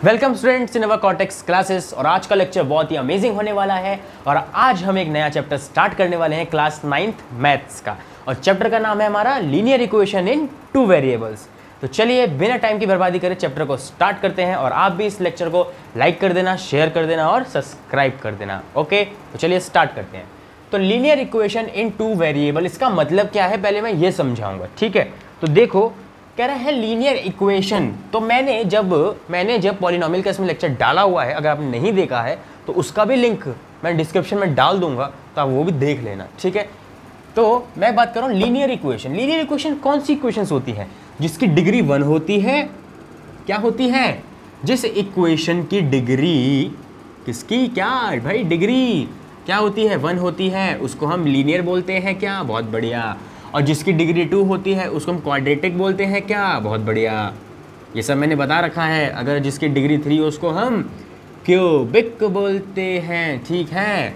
Welcome students in our cortex classes. और आज का लेक्चर बहुत ही अमेजिंग होने वाला है और आज हम एक नया चैप्टर स्टार्ट करने वाले हैं क्लास 9th मैथ्स का। और चैप्टर का नाम है हमारा linear equation in two variables. तो चलिए बिना टाइम की बर्बादी करे चैप्टर को स्टार्ट करते हैं। और आप भी इस लेक्चर को लाइक कर देना, शेयर कर देना और सब्सक्राइब कर देना। ओके, तो चलिए स्टार्ट करते हैं। तो linear equation in two variable, इसका मतलब क्या है पहले मैं ये समझाऊंगा। ठीक है, तो देखो कह रहा है लीनियर इक्वेशन। तो मैंने जब पॉलिनोमियल का इसमें लेक्चर डाला हुआ है, अगर आपने नहीं देखा है तो उसका भी लिंक मैं डिस्क्रिप्शन में डाल दूंगा, तो आप वो भी देख लेना। ठीक है, तो मैं बात कर रहा हूँ लीनियर इक्वेशन। लीनियर इक्वेशन कौन सी इक्वेशंस होती हैं? जिसकी डिग्री 1 होती है। क्या होती है? जिस इक्वेशन की डिग्री, किसकी क्या भाई, डिग्री क्या होती है? 1 होती है, उसको हम लीनियर बोलते हैं। क्या? बहुत बढ़िया। और जिसकी डिग्री 2 होती है उसको हम क्वाड्रेटिक बोलते हैं। क्या? बहुत बढ़िया। ये सब मैंने बता रखा है। अगर जिसकी डिग्री 3 हो उसको हम क्यूबिक बोलते हैं। ठीक है,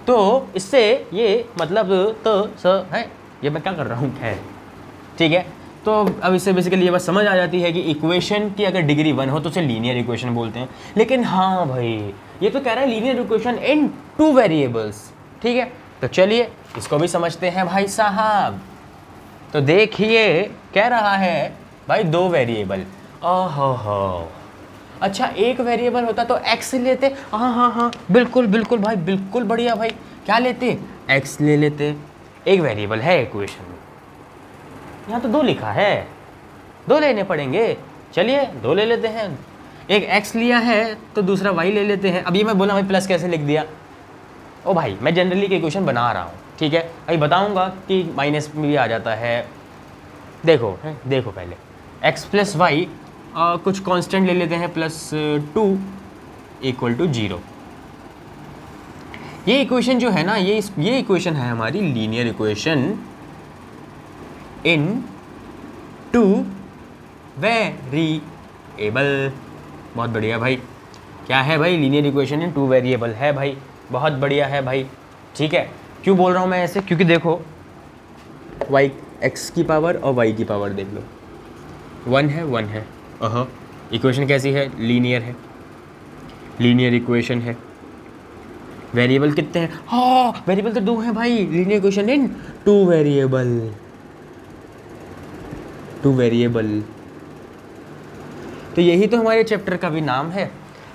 तो इससे ये मतलब तो स है, ये मैं क्या कर रहा हूँ, खैर ठीक है। तो अब इससे बेसिकली ये बात समझ आ जाती है कि इक्वेशन की अगर डिग्री 1 हो तो उसे लीनियर इक्वेशन बोलते हैं। लेकिन हाँ भाई, ये तो कह रहा है linear equation in two variables. ठीक है, तो चलिए इसको भी समझते हैं भाई साहब। तो देखिए कह रहा है भाई 2 वेरिएबल। ओहो, अच्छा एक वेरिएबल होता तो x लेते। हाँ, बिल्कुल बिल्कुल भाई, बिल्कुल बढ़िया भाई। क्या लेते? x ले लेते। एक वेरिएबल है इक्वेशन में, यहाँ तो 2 लिखा है, 2 लेने पड़ेंगे। चलिए 2 ले लेते हैं। एक x लिया है तो दूसरा y ले लेते हैं। अब ये मैं बोला भाई प्लस कैसे लिख दिया? ओ भाई मैं जनरली की इक्वेशन बना रहा हूँ। ठीक है, अभी बताऊंगा कि माइनस में भी आ जाता है। देखो पहले x प्लस वाई, कुछ कांस्टेंट ले लेते हैं, +2 = 0। ये इक्वेशन जो है ना, ये इक्वेशन है हमारी linear equation in two variable. बहुत बढ़िया भाई। क्या है भाई? Linear equation in two variable है भाई। बहुत बढ़िया है भाई। ठीक है, क्यों बोल रहा हूँ मैं ऐसे? क्योंकि देखो y x की पावर और y की पावर देख लो, 1 है। ओह, इक्वेशन कैसी है? लीनियर है, लीनियर इक्वेशन है। वेरिएबल कितने हैं? हाँ, वेरिएबल तो 2 हैं भाई। Linear equation in two variable. तो यही तो हमारे चैप्टर का भी नाम है।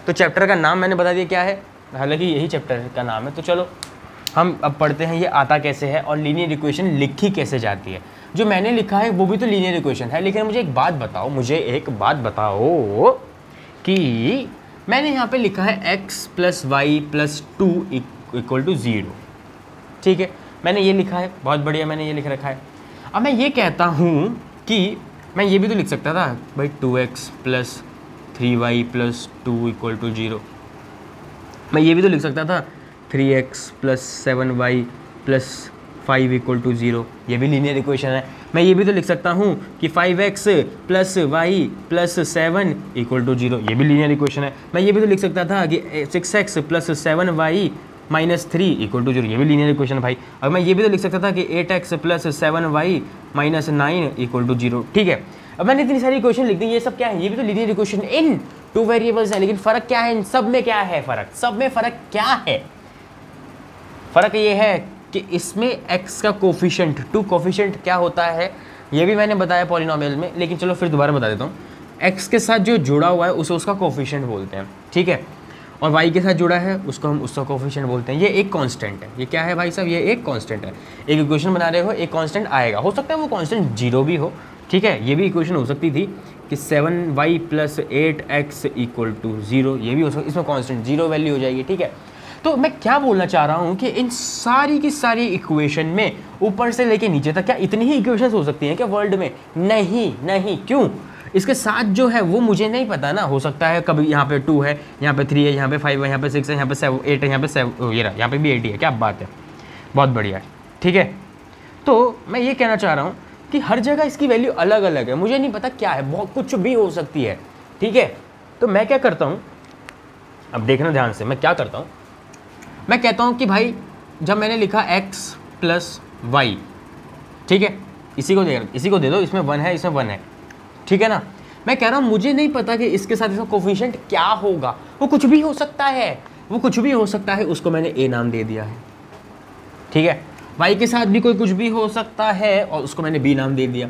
तो चैप्टर का नाम मैंने बता दिया क्या है, हालांकि यही चैप्टर का नाम है। तो चलो हम अब पढ़ते हैं ये आता कैसे है और लीनियर इक्वेशन लिखी कैसे जाती है। जो मैंने लिखा है वो भी तो लीनियर इक्वेशन है, लेकिन मुझे एक बात बताओ कि मैंने यहाँ पे लिखा है x + y + 2 = 0। ठीक है, मैंने ये लिखा है, बहुत बढ़िया, मैंने ये लिख रखा है। अब मैं ये कहता हूँ कि मैं ये भी तो लिख सकता था भाई 2x + 3y + 2 = 0। मैं ये भी तो लिख सकता था 3x + 7y + 5 = 0। ये भी लीनियर इक्वेशन है। मैं ये भी तो लिख सकता हूँ कि 5x + y + 7 = 0। ये भी लीनियर इक्वेशन है। मैं ये भी तो लिख सकता था कि 6x + 7y - 3 = 0। ये भी लीनियर इक्वेशन है भाई। अब मैं ये भी तो लिख सकता था कि 8x + 7y - 9 = 0। ठीक है, अब मैंने इतनी सारी इक्वेशन लिख दी। ये सब क्या है? ये भी तो linear equation in two variables है। लेकिन फ़र्क क्या है इन सब में? क्या है फ़र्क? सब में फ़र्क क्या है? फ़र्क ये है कि इसमें x का कोफिशिएंट, 2 कोफिशिएंट क्या होता है ये भी मैंने बताया पॉलिनोमियल में, लेकिन चलो फिर दोबारा बता देता हूँ। x के साथ जो जुड़ा हुआ है उसे उसका कोफिशिएंट बोलते हैं। ठीक है, और y के साथ जुड़ा है उसको हम उसका कोफिशिएंट बोलते हैं। ये एक कांस्टेंट है। ये क्या है भाई साहब? ये एक कांस्टेंट है। एक इक्वेशन बना रहे हो, एक कांस्टेंट आएगा। हो सकता है वो कांस्टेंट 0 भी हो। ठीक है, ये भी इक्वेशन हो सकती थी कि 7y + 8x = 0। ये भी हो सकता है, इसमें कांस्टेंट 0 वैल्यू हो जाएगी। ठीक है, तो मैं क्या बोलना चाह रहा हूँ कि इन सारी की सारी इक्वेशन में ऊपर से लेके नीचे तक क्या इतनी ही इक्वेशंस हो सकती हैं क्या वर्ल्ड में? नहीं। क्यों? इसके साथ जो है वो मुझे नहीं पता ना। हो सकता है कभी यहाँ पे 2 है, यहाँ पे 3 है, यहाँ पे 5 है, यहाँ पे 6 है, यहाँ पे 8 है, यहाँ पे 7, ये रहा, यहाँ पे भी 8 है। क्या बात है, बहुत बढ़िया है। ठीक है, तो मैं ये कहना चाह रहा हूँ कि हर जगह इसकी वैल्यू अलग अलग है। मुझे नहीं पता क्या है, बहुत कुछ भी हो सकती है। ठीक है, तो मैं क्या करता हूँ, अब देखना ध्यान से, मैं क्या करता हूँ, मैं कहता हूँ कि भाई जब मैंने लिखा x + y, ठीक है, इसी को दे दो, इसमें 1 है, इसमें 1 है। ठीक है ना, मैं कह रहा हूँ मुझे नहीं पता कि इसके साथ इसका कोफिशिएंट क्या होगा, वो कुछ भी हो सकता है, वो कुछ भी हो सकता है, उसको मैंने ए नाम दे दिया है। ठीक है, वाई के साथ भी कोई कुछ भी हो सकता है और उसको मैंने बी नाम दे दिया।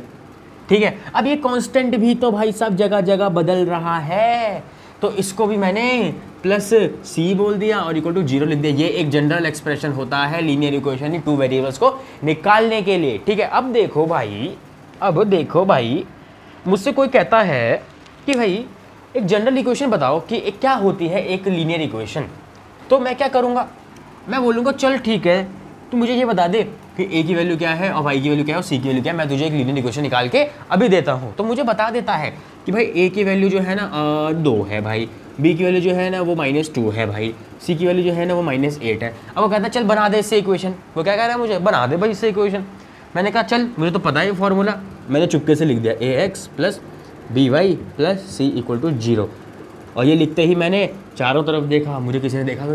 ठीक है, अब ये कांस्टेंट भी तो भाई साहब जगह जगह बदल रहा है, तो इसको भी मैंने प्लस सी बोल दिया और इक्वल टू 0 लिख दिया। ये एक जनरल एक्सप्रेशन होता है linear equation in two variables को निकालने के लिए। ठीक है, अब देखो भाई मुझसे कोई कहता है कि भाई एक जनरल इक्वेशन बताओ कि एक क्या होती है एक लीनियर इक्वेशन, तो मैं क्या करूँगा, मैं बोलूँगा चल ठीक है तू मुझे ये बता दे कि ए की वैल्यू क्या है और वाई की वैल्यू क्या है और सी की वैल्यू क्या है, मैं तुझे एक लीनियर इक्वेशन निकाल के अभी देता हूँ। तो मुझे बता देता है कि भाई ए की वैल्यू जो है ना 2 है भाई, बी की वैल्यू जो है ना वो -2 है भाई, सी की वैल्यू जो है ना वो -8 है। अब वो कहता है चल बना दे इससे इक्वेशन, वो क्या कह रहा है मुझे बना दे भाई इससे इक्वेशन। मैंने कहा चल मुझे तो पता है फॉर्मूला, मैंने चुपके से लिख दिया ax + by + c = 0 और ये लिखते ही मैंने चारों तरफ देखा, मुझे किसी ने देखा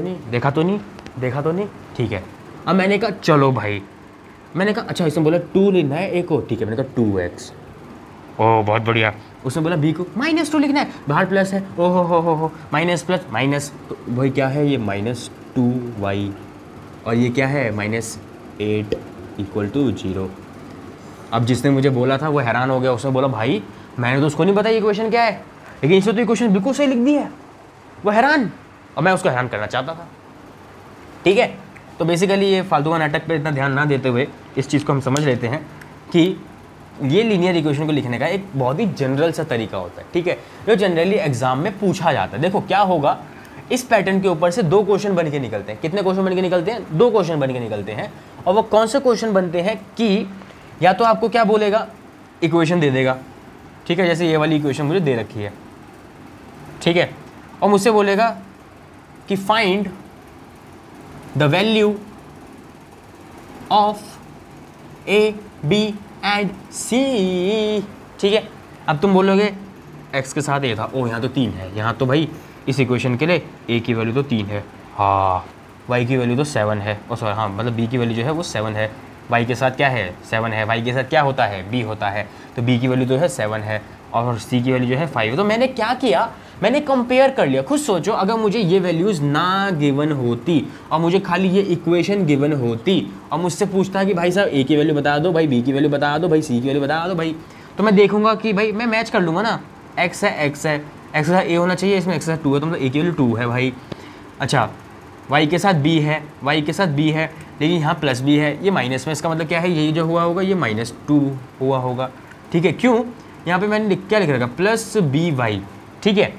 तो नहीं। ठीक है, अब मैंने कहा चलो भाई, मैंने कहा अच्छा इसने बोला 2 लिखना है ए को, ठीक है मैंने कहा 2x, ओह बहुत बढ़िया। उसने बोला बी को -2 लिखना है, बाहर प्लस है, ओहो हो माइनस प्लस माइनस, तो वही क्या है ये -2y और ये क्या है -8 = 0। अब जिसने मुझे बोला था वो हैरान हो गया, उसने बोला भाई मैंने तो उसको नहीं बताया इक्वेशन क्या है, लेकिन इसने तो इक्वेशन बिल्कुल सही लिख दी है। वो हैरान, और मैं उसको हैरान करना चाहता था। ठीक है, तो बेसिकली ये फालतू का नाटक पे इतना ध्यान ना देते हुए इस चीज़ को हम समझ लेते हैं कि ये लीनियर इक्वेशन को लिखने का एक बहुत ही जनरल सा तरीका होता है। ठीक है, जो जनरली एग्जाम में पूछा जाता है। देखो क्या होगा, इस पैटर्न के ऊपर से 2 क्वेश्चन बन के निकलते हैं। कितने क्वेश्चन बन के निकलते हैं? 2 क्वेश्चन बन के निकलते हैं। और वो कौन से क्वेश्चन बनते हैं कि या तो आपको क्या बोलेगा, इक्वेशन दे देगा, ठीक है, जैसे ये वाली इक्वेशन मुझे दे रखी है, ठीक है, और मुझसे बोलेगा कि find the value of A B and C. ठीक है, अब तुम बोलोगे x के साथ a था, ओ यहाँ तो 3 है, यहाँ तो भाई इस इक्वेशन के लिए a की वैल्यू तो 3 है, हाँ y की वैल्यू तो 7 है, ओ सॉरी हाँ मतलब b की वैल्यू जो है वो 7 है, y के साथ क्या है 7 है, y के साथ क्या होता है b होता है, तो b की वैल्यू तो है 7 है और c की वैल्यू जो है 5 है। तो मैंने क्या किया, मैंने कंपेयर कर लिया। खुद सोचो अगर मुझे ये वैल्यूज़ ना गिवन होती और मुझे खाली ये इक्वेशन गिवन होती और मुझसे पूछता कि भाई साहब a की वैल्यू बता दो, भाई b की वैल्यू बता दो, भाई c की वैल्यू बता दो भाई, तो मैं देखूंगा कि भाई मैं मैच कर लूँगा ना, x है x के साथ a होना चाहिए, इसमें x के साथ 2 है तो मतलब a की वैल्यू 2 है भाई। अच्छा y के साथ b है, y के साथ b है, लेकिन यहाँ प्लस b है, ये माइनस में, इसका मतलब क्या है, यही जो हुआ होगा ये -2 हुआ होगा। ठीक है, क्यों, यहाँ पे मैंने क्या लिख रखा +by। ठीक है,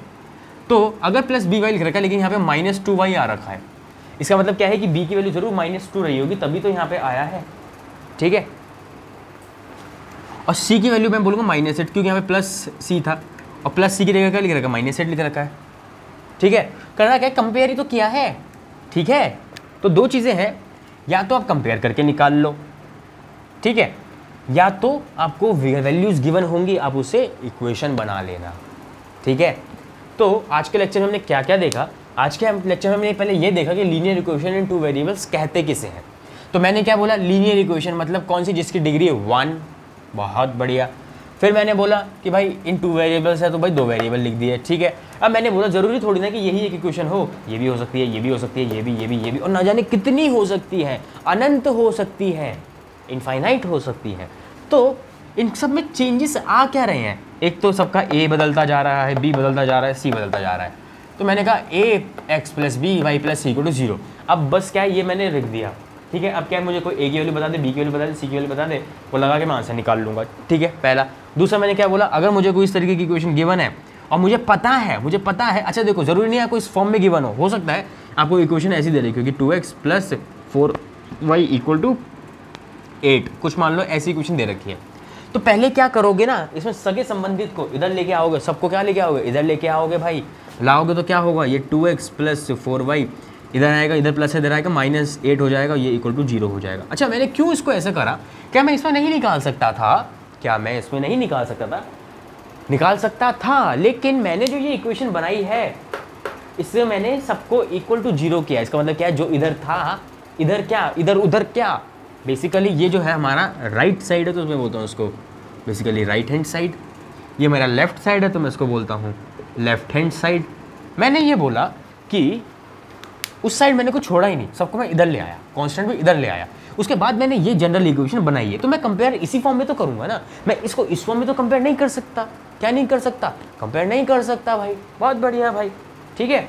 तो अगर +by लिख रखा है लेकिन यहाँ पे -2y आ रखा है, इसका मतलब क्या है कि b की वैल्यू जरूर -2 रही होगी, तभी तो यहाँ पे आया है। ठीक है, और c की वैल्यू मैं बोलूँगा -8 क्योंकि यहाँ पे +c था और +c की जगह क्या लिख रखा है, -8 लिख रखा है। ठीक है, करना क्या, कंपेयर ही तो किया है। ठीक है, तो 2 चीज़ें हैं, या तो आप कंपेयर करके निकाल लो, ठीक है, या तो आपको वैल्यूज़ गिवन होंगी, आप उसे इक्वेशन बना लेना। ठीक है, तो आज के लेक्चर में हमने क्या क्या देखा, आज के लेक्चर में हमने पहले ये देखा कि लीनियर इक्वेशन इन 2 वेरिएबल्स कहते किसे हैं। तो मैंने क्या बोला, लीनियर इक्वेशन मतलब कौन सी जिसकी डिग्री 1, बहुत बढ़िया। फिर मैंने बोला कि भाई इन 2 वेरिएबल्स है तो भाई 2 वेरिएबल लिख दिए। ठीक है, अब मैंने बोला ज़रूरी थोड़ी ना कि यही एक इक्वेशन हो, ये भी हो सकती है, ये भी हो सकती है, ये भी और ना जाने कितनी हो सकती है, अनंत हो सकती है, इनफाइनाइट हो सकती है। तो इन सब में चेंजेस आ क्या रहे हैं, एक तो सबका a बदलता जा रहा है, b बदलता जा रहा है, c बदलता जा रहा है। तो मैंने कहा ax + b y + c = 0। अब बस क्या है, ये मैंने लिख दिया। ठीक है, अब क्या है, मुझे कोई a की वैल्यू बता दे, b की वैल्यू बता दे, c की वैल्यू बता दे, वो लगा के मैं आंसर निकाल लूँगा। ठीक है, पहला। दूसरा मैंने क्या बोला, अगर मुझे कोई इस तरीके की इक्वेशन गिवन है और मुझे पता है, अच्छा देखो ज़रूरी नहीं है आपको इस फॉर्म में गिवन हो सकता है आपको इक्वेशन ऐसी दे रही क्योंकि 2x + 4y = 8, कुछ मान लो ऐसी इक्वेशन दे रखी है। तो पहले क्या करोगे ना, इसमें सगे संबंधित को इधर लेके आओगे, सबको क्या लेके आओगे, इधर लेके आओगे भाई, लाओगे तो क्या होगा, ये 2x + 4y इधर आएगा, इधर प्लस इधर आएगा, -8 हो जाएगा, ये = 0 हो जाएगा। अच्छा मैंने क्यों इसको ऐसे करा, क्या मैं इसमें नहीं निकाल सकता था, निकाल सकता था, लेकिन मैंने जो ये इक्वेशन बनाई है इससे मैंने सबको = 0 किया। इसका मतलब क्या है, जो इधर था, इधर क्या, इधर उधर क्या, बेसिकली ये जो है हमारा राइट साइड है, तो मैं बोलता हूँ उसको बेसिकली राइट हैंड साइड, ये मेरा लेफ्ट साइड है तो मैं इसको बोलता हूँ लेफ्ट हैंड साइड। मैंने ये बोला कि उस साइड मैंने कुछ छोड़ा ही नहीं, सबको मैं इधर ले आया, कांस्टेंट भी इधर ले आया। उसके बाद मैंने ये जनरल इक्वेशन बनाई है, तो मैं कंपेयर इसी फॉर्म में तो करूंगा ना, मैं इसको इस फॉर्म में तो कंपेयर नहीं कर सकता। क्या नहीं कर सकता? कंपेयर नहीं कर सकता भाई। बहुत बढ़िया भाई, ठीक है।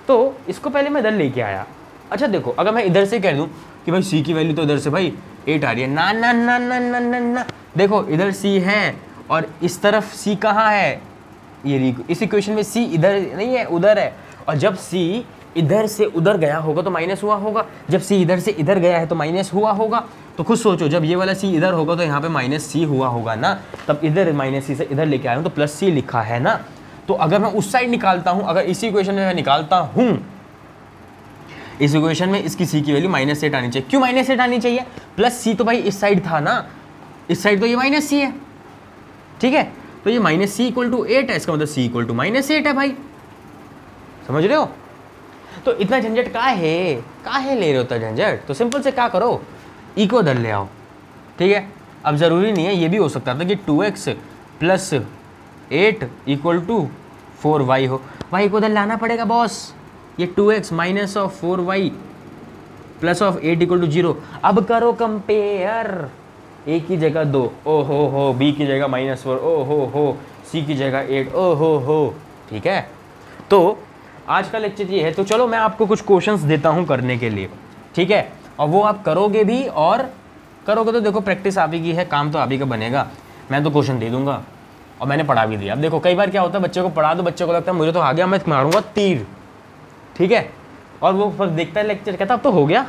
तो इसको पहले मैं इधर लेके आया। अच्छा देखो, अगर मैं इधर से कह दूं कि भाई सी की वैल्यू तो इधर से भाई 8 आ रही है, ना ना ना ना ना ना ना, देखो इधर सी है और इस तरफ सी कहाँ है, ये इस इक्वेशन में सी इधर नहीं है, उधर है। और जब सी इधर से उधर गया होगा तो माइनस हुआ होगा, जब सी इधर से इधर गया है तो माइनस हुआ होगा। तो खुद सोचो, जब ये वाला सी इधर होगा तो यहाँ पे माइनस सी हुआ होगा ना, तब इधर माइनस सी से इधर लेके आया हूँ तो प्लस सी लिखा है ना। तो अगर मैं उस साइड निकालता हूँ, अगर इसी इक्वेशन में मैं निकालता हूँ, इस इक्वेशन में इसकी सी की वैल्यू -8 आनी चाहिए। क्यों -8 आनी चाहिए? प्लस सी तो भाई इस साइड था ना, इस साइड तो ये माइनस सी है, ठीक है। तो ये -c = 8 है, इसका मतलब c = -8 है भाई, समझ रहे हो। तो इतना झंझट काहे ले रहे होता झंझट? तो सिंपल से क्या करो, ई को उधर ले आओ, ठीक है। अब ज़रूरी नहीं है, ये भी हो सकता था कि 2x + 8 = 4y हो, y को उधर लाना पड़ेगा बॉस। ये 2x - 4y + 8 = 0। अब करो कंपेयर, a की जगह 2, ओ हो, b की जगह -4, ओ हो, c की जगह 8, ओ हो, ठीक है। तो आज का लेक्चर ये है। तो चलो मैं आपको कुछ क्वेश्चंस देता हूँ करने के लिए, ठीक है, और वो आप करोगे भी, और करोगे तो देखो प्रैक्टिस आप ही की है, काम तो आप ही का बनेगा। मैं तो क्वेश्चन दे दूंगा और मैंने पढ़ा भी दिया। अब देखो कई बार क्या होता है, बच्चे को पढ़ा दो, बच्चे को लगता है मुझे तो आ गया, मैं मारूंगा तीर, ठीक है, और वो फिर देखता है लेक्चर, कहता अब तो हो गया,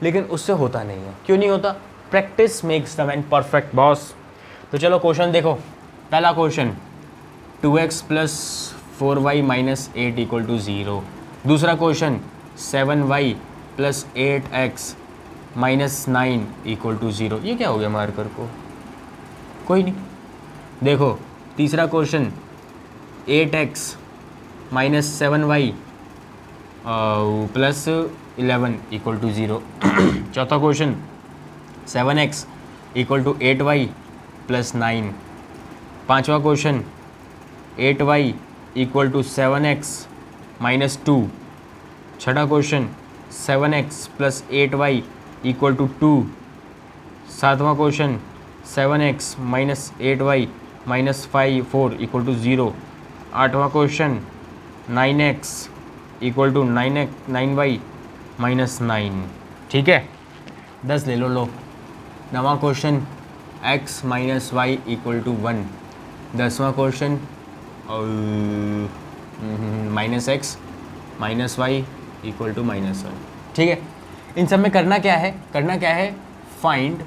लेकिन उससे होता नहीं है। क्यों नहीं होता? Practice makes the man perfect boss. तो चलो क्वेश्चन देखो। पहला क्वेश्चन, 2x + 4y - 8 = 0। दूसरा क्वेश्चन, 7y + 8x - 9 = 0। ये क्या हो गया मार्कर को? कोई नहीं। देखो तीसरा क्वेश्चन, 8x - 7y + 11 = 0। चौथा क्वेश्चन, 7x = 8y + 9। पांचवा क्वेश्चन, 8y = 7x - 2। छठा क्वेश्चन, 7x + 8y = 2। सातवां क्वेश्चन, 7x - 8y - 4 = 0। आठवां क्वेश्चन, 9x = 9y - 9, ठीक है। 10 ले लो। नवा क्वेश्चन, x - y = 1। 10वां क्वेश्चन, -x - y = -1, ठीक है। इन सब में करना क्या है, find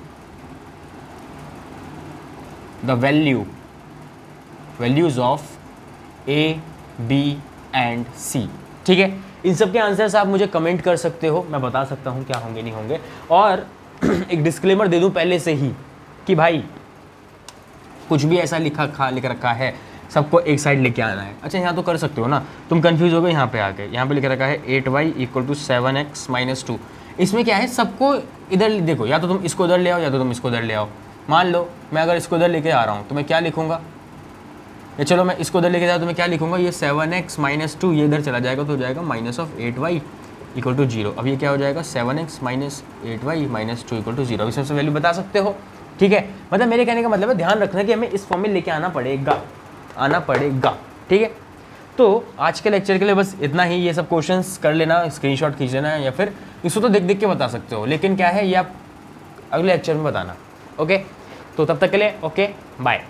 the values of a, b and c, ठीक है। इन सब के आंसर्स आप मुझे कमेंट कर सकते हो, मैं बता सकता हूँ क्या होंगे नहीं होंगे। और एक डिस्क्लेमर दे दूँ पहले से ही कि भाई कुछ भी ऐसा लिख रखा है, सबको एक साइड लेके आना है। अच्छा यहाँ तो कर सकते हो ना, तुम कंफ्यूज हो गए यहाँ पे आके, यहाँ पे लिख रखा है 8y = 7x - 2। इसमें क्या है, सबको इधर देखो, या तो तुम इसको इधर ले आओ या तो तुम इसको इधर ले आओ। मान लो मैं अगर इसको इधर लेके आ रहा हूँ तो मैं क्या लिखूँगा, या चलो मैं इसको इधर लेके जाऊँ तो मैं क्या लिखूँगा, ये 7x - 2 ये इधर चला जाएगा तो हो जाएगा -8y = 0। अब ये क्या हो जाएगा, 7x - 8y - 2 = 0। इसमें से वैल्यू बता सकते हो, ठीक है। मतलब मेरे कहने का मतलब है ध्यान रखना कि हमें इस फॉर्म में लेके आना पड़ेगा, ठीक है। तो आज के लेक्चर के लिए बस इतना ही। ये सब क्वेश्चंस कर लेना, स्क्रीनशॉट खींच लेना, या फिर इसको तो देख के बता सकते हो, लेकिन क्या है ये आप अगले लेक्चर में बताना, ओके। तो तब तक के लिए ओके, बाय।